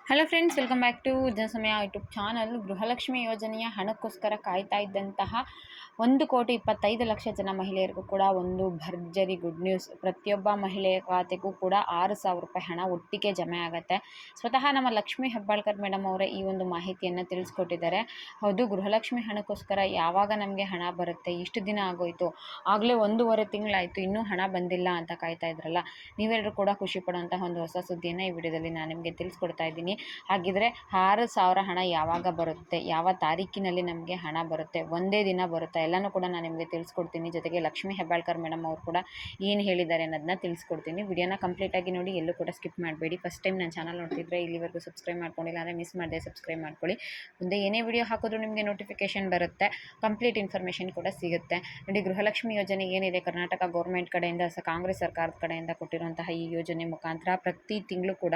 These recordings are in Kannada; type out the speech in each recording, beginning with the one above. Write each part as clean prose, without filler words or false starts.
Hello friends, welcome back to Janasamaya YouTube channel. Gruhalakshmi ಯೋಜನೆಯ ಹಣಕ್ಕೋಸ್ಕರ ಕಾಯ್ತಾ ಇದ್ದಂತಹ 1,25,00,000 ಜನ ಮಹಿಳೆಯರಿಗೂ ಕೂಡ ಒಂದು ಭರ್ಜರಿ ಗುಡ್ ನ್ಯೂಸ್. ಪ್ರತಿಯೊಬ್ಬ ಮಹಿಳೆಯ ಖಾತೆಗೂ ಕೂಡ 6,000 ರೂಪಾಯಿ ಹಣ ಒಟ್ಟಿಗೆ ಜಮೆ ಆಗುತ್ತೆ. ಸ್ವತಃ ನಮ್ಮ ಲಕ್ಷ್ಮಿ ಹೆಬ್ಬಾಳ್ಕರ್ ಮೇಡಮ್ ಅವರೇ ಈ ಒಂದು ಮಾಹಿತಿಯನ್ನು ತಿಳಿಸ್ಕೊಟ್ಟಿದ್ದಾರೆ. ಹೌದು, ಗೃಹಲಕ್ಷ್ಮಿ ಹಣಕ್ಕೋಸ್ಕರ ಯಾವಾಗ ನಮಗೆ ಹಣ ಬರುತ್ತೆ, ಇಷ್ಟು ದಿನ ಆಗೋಯ್ತು, ಆಗಲೇ 1.5 ತಿಂಗಳಾಯಿತು, ಇನ್ನೂ ಹಣ ಬಂದಿಲ್ಲ ಅಂತ ಕಾಯ್ತಾ ಇದ್ರಲ್ಲ, ನೀವೆಲ್ಲರೂ ಕೂಡ ಖುಷಿ ಪಡುವಂತಹ ಒಂದು ಹೊಸ ಸುದ್ದಿಯನ್ನು ಈ ವಿಡಿಯೋದಲ್ಲಿ ನಾನು ನಿಮಗೆ ತಿಳಿಸ್ಕೊಡ್ತಾ ಇದ್ದೀನಿ. ಹಾಗಿದ್ರೆ 6,000 ಹಣ ಯಾವಾಗ ಬರುತ್ತೆ, ಯಾವ ತಾರೀಕಿನಲ್ಲಿ ನಮಗೆ ಹಣ ಬರುತ್ತೆ, ಒಂದೇ ದಿನ ಬರುತ್ತೆ, ಎಲ್ಲನೂ ಕೂಡ ನಾನು ನಿಮಗೆ ತಿಳಿಸ್ಕೊಡ್ತೀನಿ. ಜೊತೆಗೆ ಲಕ್ಷ್ಮಿ ಹೆಬ್ಬಾಳ್ಕರ್ ಮೇಡಮ್ ಅವರು ಕೂಡ ಏನು ಹೇಳಿದ್ದಾರೆ ಅನ್ನೋದನ್ನ ತಿಳಿಸ್ಕೊಡ್ತೀನಿ. ವಿಡಿಯೋನ ಕಂಪ್ಲೀಟಾಗಿ ನೋಡಿ, ಎಲ್ಲೂ ಕೂಡ ಸ್ಕಿಪ್ ಮಾಡಬೇಡಿ. ಫಸ್ಟ್ ಟೈಮ್ ನನ್ನ ಚಾನಲ್ ನೋಡ್ತಿದ್ರೆ ಇಲ್ಲಿವರೆಗೂ ಸಬ್ಸ್ಕ್ರೈಬ್ ಮಾಡ್ಕೊಂಡಿಲ್ಲ ಅಂದರೆ ಮಿಸ್ ಮಾಡದೆ ಸಬ್ಸ್ಕ್ರೈಬ್ ಮಾಡ್ಕೊಳ್ಳಿ. ಮುಂದೆ ಏನೇ ವಿಡಿಯೋ ಹಾಕಿದ್ರೂ ನಿಮಗೆ ನೋಟಿಫಿಕೇಶನ್ ಬರುತ್ತೆ, ಕಂಪ್ಲೀಟ್ ಇನ್ಫಾರ್ಮೇಷನ್ ಕೂಡ ಸಿಗುತ್ತೆ. ನೋಡಿ, ಗೃಹಲಕ್ಷ್ಮಿ ಯೋಜನೆ ಏನಿದೆ, ಕರ್ನಾಟಕ ಗೌರ್ಮೆಂಟ್ ಕಡೆಯಿಂದ, ಕಾಂಗ್ರೆಸ್ ಸರ್ಕಾರದ ಕಡೆಯಿಂದ ಕೊಟ್ಟಿರುವಂತಹ ಈ ಯೋಜನೆ ಮುಖಾಂತರ ಪ್ರತಿ ತಿಂಗಳು ಕೂಡ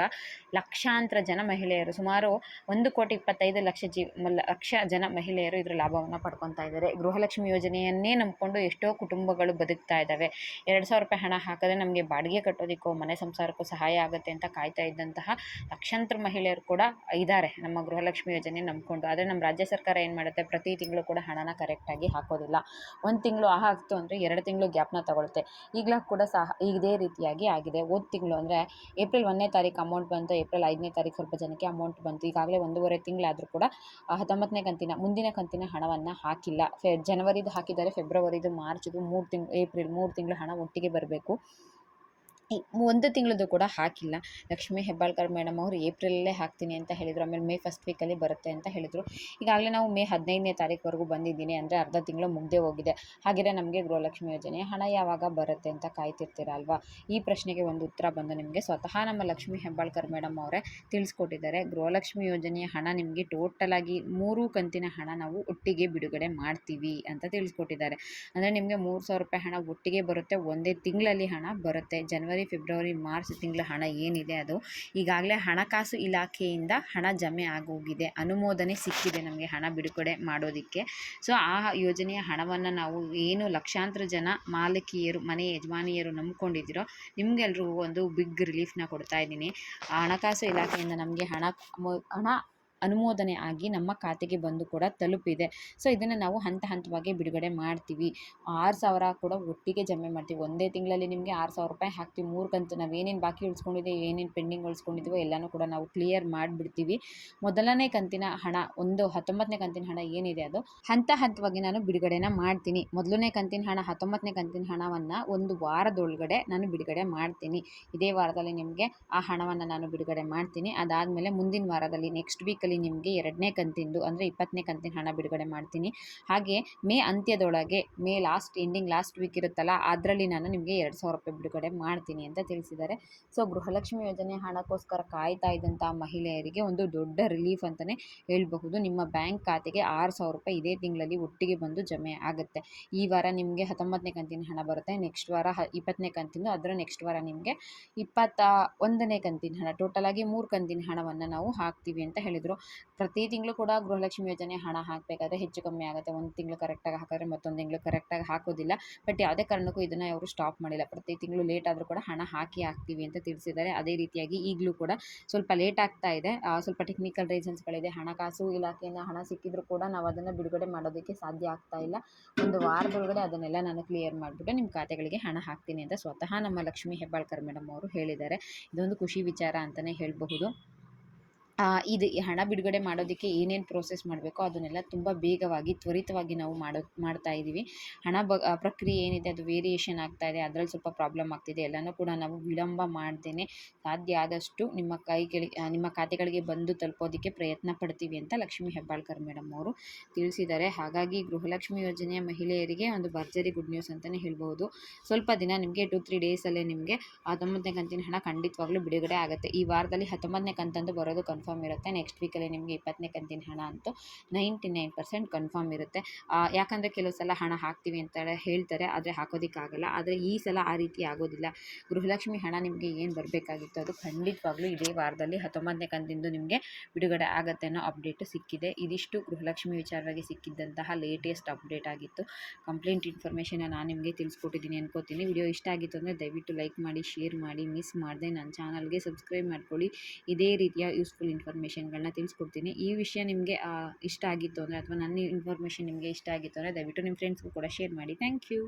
ಲಕ್ಷಾಂತರ ಜನ ಮಹಿಳೆಯರು, ಸುಮಾರು 1,25,00,000 ಜನ ಮಹಿಳೆಯರು ಇದರ ಲಾಭವನ್ನು ಪಡ್ಕೊತಾ ಇದ್ದಾರೆ. ಗೃಹಲಕ್ಷ್ಮಿ ಯೋಜನೆಯನ್ನೇ ನಂಬಿಕೊಂಡು ಎಷ್ಟೋ ಕುಟುಂಬಗಳು ಬದುಕ್ತಾ ಇದ್ದಾವೆ. 2,000 ರೂಪಾಯಿ ಹಣ ಹಾಕಿದ್ರೆ ನಮಗೆ ಬಾಡಿಗೆ ಕಟ್ಟೋದಕ್ಕೋ ಮನೆ ಸಂಸಾರಕ್ಕೂ ಸಹಾಯ ಆಗುತ್ತೆ ಅಂತ ಕಾಯ್ತಾ ಇದ್ದಂತಹ ಲಕ್ಷಾಂತರ ಮಹಿಳೆಯರು ಕೂಡ ಇದ್ದಾರೆ ನಮ್ಮ ಗೃಹಲಕ್ಷ್ಮಿ ಯೋಜನೆ ನಂಬಿಕೊಂಡು. ಆದರೆ ನಮ್ಮ ರಾಜ್ಯ ಸರ್ಕಾರ ಏನು ಮಾಡುತ್ತೆ, ಪ್ರತಿ ತಿಂಗಳು ಕೂಡ ಹಣನ ಕರೆಕ್ಟಾಗಿ ಹಾಕೋದಿಲ್ಲ. ಒಂದು ತಿಂಗಳು ಹಾಕ್ತು ಅಂದರೆ 2 ತಿಂಗಳು ಗ್ಯಾಪ್ನ ತಗೊಳುತ್ತೆ. ಈಗಲೂ ಕೂಡ ಇದೇ ರೀತಿಯಾಗಿ ಆಗಿದೆ. ಹೋದ ತಿಂಗಳು ಅಂದರೆ ಏಪ್ರಿಲ್ 1ನೇ ತಾರೀಕು ಅಮೌಂಟ್ ಬಂತು, ಏಪ್ರಿಲ್ 5ನೇ ತಾರೀಕು ಸ್ವಲ್ಪ ಜನಕ್ಕೆ ಅಮೌಂಟ್ ಬಂತು. ಈಗಾಗಲೇ 1.5 ತಿಂಗಳಾದರೂ ಕೂಡ 19ನೇ ಕಂತಿನ ಮುಂದಿನ ಕಂತಿನ ಹಣವನ್ನು ಹಾಕಿಲ್ಲ. ಜನವರಿದು ಹಾಕಿದ್ದಾರೆ, ಫೆಬ್ರವರಿದು, ಮಾರ್ಚ್ದು, 3 ತಿಂಗಳು, ಏಪ್ರಿಲ್ 3 ತಿಂಗಳು ಹಣ ಒಟ್ಟಿಗೆ ಬರಬೇಕು. ಒಂದು ತಿಂಗಳದ್ದು ಕೂಡ ಹಾಕಿಲ್ಲ. ಲಕ್ಷ್ಮಿ ಹೆಬ್ಬಾಳ್ಕರ್ ಮೇಡಮ್ ಅವರು ಏಪ್ರಿಲಲ್ಲೇ ಹಾಕ್ತೀನಿ ಅಂತ ಹೇಳಿದರು. ಆಮೇಲೆ ಮೇ ಫಸ್ಟ್ ವೀಕಲ್ಲಿ ಬರುತ್ತೆ ಅಂತ ಹೇಳಿದರು. ಈಗಾಗಲೇ ನಾವು ಮೇ 15ನೇ ತಾರೀಕುವರೆಗೂ ಬಂದಿದ್ದೀನಿ, ಅಂದರೆ ಅರ್ಧ ತಿಂಗಳು ಮುಗ್ದೇ ಹೋಗಿದೆ. ಹಾಗೆಯೇ ನಮಗೆ ಗೃಹಲಕ್ಷ್ಮಿ ಯೋಜನೆ ಹಣ ಯಾವಾಗ ಬರುತ್ತೆ ಅಂತ ಕಾಯ್ತಿರ್ತೀರ ಅಲ್ವಾ? ಈ ಪ್ರಶ್ನೆಗೆ ಒಂದು ಉತ್ತರ ಬಂದು ನಿಮಗೆ ಸ್ವತಃ ನಮ್ಮ ಲಕ್ಷ್ಮಿ ಹೆಬ್ಬಾಳ್ಕರ್ ಮೇಡಮ್ ಅವರೇ ತಿಳಿಸ್ಕೊಟ್ಟಿದ್ದಾರೆ. ಗೃಹಲಕ್ಷ್ಮಿ ಯೋಜನೆಯ ಹಣ ನಿಮಗೆ ಟೋಟಲಾಗಿ 3 ಕಂತಿನ ಹಣ ನಾವು ಒಟ್ಟಿಗೆ ಬಿಡುಗಡೆ ಮಾಡ್ತೀವಿ ಅಂತ ತಿಳಿಸ್ಕೊಟ್ಟಿದ್ದಾರೆ. ಅಂದರೆ ನಿಮಗೆ 3,000 ರೂಪಾಯಿ ಹಣ ಒಟ್ಟಿಗೆ ಬರುತ್ತೆ, ಒಂದೇ ತಿಂಗಳಲ್ಲಿ ಹಣ ಬರುತ್ತೆ. ಜನವರಿ, ಫೆಬ್ರವರಿ, ಮಾರ್ಚ್ ತಿಂಗಳ ಹಣ ಏನಿದೆ ಅದು ಈಗಾಗಲೇ ಹಣಕಾಸು ಇಲಾಖೆಯಿಂದ ಹಣ ಜಮೆ ಆಗೋಗಿದೆ, ಅನುಮೋದನೆ ಸಿಕ್ಕಿದೆ ನಮಗೆ ಹಣ ಬಿಡುಗಡೆ ಮಾಡೋದಕ್ಕೆ. ಸೊ ಆ ಯೋಜನೆಯ ಹಣವನ್ನು ನಾವು ಏನು ಲಕ್ಷಾಂತರ ಜನ ಮಾಲಕಿಯರು, ಮನೆ ಯಜಮಾನಿಯರು ನಂಬ್ಕೊಂಡಿದ್ದೀರೋ ನಿಮಗೆಲ್ರಿಗೂ ಒಂದು ಬಿಗ್ ರಿಲೀಫ್ನ ಕೊಡ್ತಾ ಇದ್ದೀನಿ. ಹಣಕಾಸು ಇಲಾಖೆಯಿಂದ ನಮಗೆ ಹಣ ಅನುಮೋದನೆ ಆಗಿ ನಮ್ಮ ಖಾತೆಗೆ ಬಂದು ಕೂಡ ತಲುಪಿದೆ. ಸೊ ಇದನ್ನು ನಾವು ಹಂತ ಹಂತವಾಗಿ ಬಿಡುಗಡೆ ಮಾಡ್ತೀವಿ. 6,000 ಕೂಡ ಒಟ್ಟಿಗೆ ಜಮೆ ಮಾಡ್ತೀವಿ. ಒಂದೇ ತಿಂಗಳಲ್ಲಿ ನಿಮಗೆ 6,000 ರೂಪಾಯಿ ಹಾಕ್ತೀವಿ. 3 ಕಂತು ನಾವೇನೇನು ಬಾಕಿ ಉಳಿಸ್ಕೊಂಡಿದ್ದೀವಿ, ಏನೇನು ಪೆಂಡಿಂಗ್ ಉಳಿಸ್ಕೊಂಡಿದ್ದೀವೋ ಎಲ್ಲನೂ ಕೂಡ ನಾವು ಕ್ಲಿಯರ್ ಮಾಡಿಬಿಡ್ತೀವಿ. ಮೊದಲನೇ ಕಂತಿನ ಹಣ, 19ನೇ ಕಂತಿನ ಹಣ ಏನಿದೆ ಅದು ಹಂತ ಹಂತವಾಗಿ ನಾನು ಬಿಡುಗಡೆನ ಮಾಡ್ತೀನಿ. ಮೊದಲನೇ ಕಂತಿನ ಹಣ, 19ನೇ ಕಂತಿನ ಹಣವನ್ನು ಒಂದು ವಾರದೊಳಗಡೆ ನಾನು ಬಿಡುಗಡೆ ಮಾಡ್ತೀನಿ. ಇದೇ ವಾರದಲ್ಲಿ ನಿಮಗೆ ಆ ಹಣವನ್ನು ನಾನು ಬಿಡುಗಡೆ ಮಾಡ್ತೀನಿ. ಅದಾದಮೇಲೆ ಮುಂದಿನ ವಾರದಲ್ಲಿ, ನೆಕ್ಸ್ಟ್ ವೀಕಲ್ಲಿ ನಿಮಗೆ 2ನೇ ಕಂತಿಂದು, ಅಂದರೆ 20ನೇ ಕಂತಿನ ಹಣ ಬಿಡುಗಡೆ ಮಾಡ್ತೀನಿ. ಹಾಗೆ ಮೇ ಅಂತ್ಯದೊಳಗೆ, ಮೇ ಲಾಸ್ಟ್ ವೀಕ್ ಇರುತ್ತಲ್ಲ, ಅದರಲ್ಲಿ ನಾನು ನಿಮಗೆ 2,000 ರೂಪಾಯಿ ಬಿಡುಗಡೆ ಮಾಡ್ತೀನಿ ಅಂತ ತಿಳಿಸಿದ್ದಾರೆ. ಸೊ ಗೃಹಲಕ್ಷ್ಮಿ ಯೋಜನೆ ಹಣಕ್ಕೋಸ್ಕರ ಕಾಯ್ತಾ ಇದ್ದಂಥ ಮಹಿಳೆಯರಿಗೆ ಒಂದು ದೊಡ್ಡ ರಿಲೀಫ್ ಅಂತಲೇ ಹೇಳಬಹುದು. ನಿಮ್ಮ ಬ್ಯಾಂಕ್ ಖಾತೆಗೆ 6,000 ರೂಪಾಯಿ ಇದೇ ತಿಂಗಳಲ್ಲಿ ಒಟ್ಟಿಗೆ ಬಂದು ಜಮೆ ಆಗುತ್ತೆ. ಈ ವಾರ ನಿಮಗೆ 19ನೇ ಕಂತಿನ ಹಣ ಬರುತ್ತೆ, ನೆಕ್ಸ್ಟ್ ವಾರ 20ನೇ ಕಂತಿಂದು, ಅದರ ನೆಕ್ಸ್ಟ್ ವಾರ ನಿಮಗೆ 21ನೇ ಕಂತಿನ ಹಣ, ಟೋಟಲಾಗಿ 3 ಕಂತಿನ ಹಣವನ್ನು ನಾವು ಹಾಕ್ತೀವಿ ಅಂತ ಹೇಳಿದರು. ಪ್ರತಿ ತಿಂಗಳು ಕೂಡ ಗೃಹಲಕ್ಷ್ಮಿ ಯೋಜನೆ ಹಣ ಹಾಕಬೇಕಾದ್ರೆ ಹೆಚ್ಚು ಕಮ್ಮಿ ಆಗುತ್ತೆ. ಒಂದು ತಿಂಗಳು ಕರೆಕ್ಟಾಗಿ ಹಾಕಿದ್ರೆ ಮತ್ತೊಂದು ತಿಂಗಳು ಕರೆಕ್ಟಾಗಿ ಹಾಕೋದಿಲ್ಲ. ಬಟ್ ಯಾವುದೇ ಕಾರಣಕ್ಕೂ ಇದನ್ನು ಅವರು ಸ್ಟಾಪ್ ಮಾಡಿಲ್ಲ. ಪ್ರತಿ ತಿಂಗಳು ಲೇಟ್ ಆದರೂ ಕೂಡ ಹಣ ಹಾಕ್ತೀವಿ ಅಂತ ತಿಳಿಸಿದ್ದಾರೆ. ಅದೇ ರೀತಿಯಾಗಿ ಈಗಲೂ ಕೂಡ ಸ್ವಲ್ಪ ಲೇಟ್ ಆಗ್ತಾ ಇದೆ, ಸ್ವಲ್ಪ ಟೆಕ್ನಿಕಲ್ ರೀಸನ್ಸ್ಗಳಿದೆ. ಹಣಕಾಸು ಇಲಾಖೆಯಿಂದ ಹಣ ಸಿಕ್ಕಿದ್ರೂ ಕೂಡ ನಾವು ಅದನ್ನು ಬಿಡುಗಡೆ ಮಾಡೋದಕ್ಕೆ ಸಾಧ್ಯ ಆಗ್ತಾ ಇಲ್ಲ. ಒಂದು ವಾರದೊಳಗಡೆ ಅದನ್ನೆಲ್ಲ ನಾನು ಕ್ಲಿಯರ್ ಮಾಡಿಬಿಟ್ಟು ನಿಮ್ಮ ಖಾತೆಗಳಿಗೆ ಹಣ ಹಾಕ್ತೀನಿ ಅಂತ ಸ್ವತಃ ನಮ್ಮ ಲಕ್ಷ್ಮಿ ಹೆಬ್ಬಾಳ್ಕರ್ ಮೇಡಮ್ ಅವರು ಹೇಳಿದ್ದಾರೆ. ಇದೊಂದು ಖುಷಿ ವಿಚಾರ ಅಂತಲೇ ಹೇಳಬಹುದು. ಇದು ಹಣ ಬಿಡುಗಡೆ ಮಾಡೋದಕ್ಕೆ ಏನೇನು ಪ್ರೋಸೆಸ್ ಮಾಡಬೇಕೋ ಅದನ್ನೆಲ್ಲ ತುಂಬ ಬೇಗವಾಗಿ, ತ್ವರಿತವಾಗಿ ನಾವು ಮಾಡ್ತಾ ಇದ್ದೀವಿ. ಹಣ ಪ್ರಕ್ರಿಯೆ ಏನಿದೆ ಅದು ವೇರಿಯೇಷನ್ ಆಗ್ತಾ ಇದೆ, ಅದರಲ್ಲಿ ಸ್ವಲ್ಪ ಪ್ರಾಬ್ಲಮ್ ಆಗ್ತಿದೆ. ಎಲ್ಲನೂ ಕೂಡ ನಾವು ವಿಳಂಬ ಮಾಡ್ದೇ ಸಾಧ್ಯ ಆದಷ್ಟು ನಿಮ್ಮ ಖಾತೆಗಳಿಗೆ ಬಂದು ತಲುಪೋದಕ್ಕೆ ಪ್ರಯತ್ನ ಪಡ್ತೀವಿ ಅಂತ ಲಕ್ಷ್ಮಿ ಹೆಬ್ಬಾಳ್ಕರ್ ಮೇಡಮ್ ಅವರು ತಿಳಿಸಿದ್ದಾರೆ. ಹಾಗಾಗಿ ಗೃಹಲಕ್ಷ್ಮಿ ಯೋಜನೆಯ ಮಹಿಳೆಯರಿಗೆ ಒಂದು ಭರ್ಜರಿ ಗುಡ್ ನ್ಯೂಸ್ ಅಂತಲೇ ಹೇಳ್ಬೋದು. ಸ್ವಲ್ಪ ದಿನ, ನಿಮಗೆ 2-3 ಡೇಸಲ್ಲೇ ನಿಮಗೆ 19ನೇ ಕಂತಿನ ಹಣ ಖಂಡಿತವಾಗ್ಲೂ ಬಿಡುಗಡೆ ಆಗುತ್ತೆ. ಈ ವಾರದಲ್ಲಿ 19ನೇ ಕಂತಂದು ಬರೋದು ಕನ್ಫರ್ಮ್ ಇರುತ್ತೆ. ನೆಕ್ಸ್ಟ್ ವೀಕಲ್ಲಿ ನಿಮಗೆ 20ನೇ ಕಂತಿನ ಹಣ ಅಂತೂ 99% ಕನ್ಫರ್ಮ್ ಇರುತ್ತೆ. ಯಾಕಂದರೆ ಕೆಲವು ಸಲ ಹಣ ಹಾಕ್ತೀವಿ ಅಂತ ಹೇಳ್ತಾರೆ, ಆದರೆ ಹಾಕೋದಕ್ಕಾಗಲ್ಲ. ಆದರೆ ಈ ಸಲ ಆ ರೀತಿ ಆಗೋದಿಲ್ಲ. ಗೃಹಲಕ್ಷ್ಮಿ ಹಣ ನಿಮಗೆ ಏನು ಬರಬೇಕಾಗಿತ್ತು ಅದು ಖಂಡಿತವಾಗ್ಲೂ ಇದೇ ವಾರದಲ್ಲಿ 19ನೇ ಕಂತಿಂದು ನಿಮಗೆ ಬಿಡುಗಡೆ ಆಗುತ್ತೆ ಅನ್ನೋ ಅಪ್ಡೇಟು ಸಿಕ್ಕಿದೆ. ಇದಿಷ್ಟು ಗೃಹಲಕ್ಷ್ಮಿ ವಿಚಾರವಾಗಿ ಸಿಕ್ಕಿದ್ದಂತಹ ಲೇಟೆಸ್ಟ್ ಅಪ್ಡೇಟ್ ಆಗಿತ್ತು. ಕಂಪ್ಲೀಟ್ ಇನ್ಫಾರ್ಮೇಷನ್ನ ನಾನು ನಿಮಗೆ ತಿಳಿಸ್ಕೊಟ್ಟಿದ್ದೀನಿ ಅನ್ಕೋತೀನಿ. ವಿಡಿಯೋ ಇಷ್ಟ ಆಗಿತ್ತು ಅಂದರೆ ದಯವಿಟ್ಟು ಲೈಕ್ ಮಾಡಿ, ಶೇರ್ ಮಾಡಿ, ಮಿಸ್ ಮಾಡದೆ ನನ್ನ ಚಾನಲ್ಗೆ ಸಬ್ಸ್ಕ್ರೈಬ್ ಮಾಡ್ಕೊಳ್ಳಿ. ಇದೇ ರೀತಿಯ ಯೂಸ್ಫುಲ್ ಇನ್ಫಾರ್ಮೇಷನ್ಗಳನ್ನ ತಿಳಿಸ್ಕೊಡ್ತೀನಿ. ಈ ವಿಷಯ ನಿಮಗೆ ಇಷ್ಟ ಆಗಿತ್ತು ಅಂದರೆ ಅಥವಾ ನನ್ನ ಇನ್ಫಾರ್ಮೇಷನ್ ನಿಮಗೆ ಇಷ್ಟ ಆಗಿತ್ತು ಅಂದರೆ ದಯವಿಟ್ಟು ನಿಮ್ಮ ಫ್ರೆಂಡ್ಸ್ಗೂ ಕೂಡ ಶೇರ್ ಮಾಡಿ. Thank you.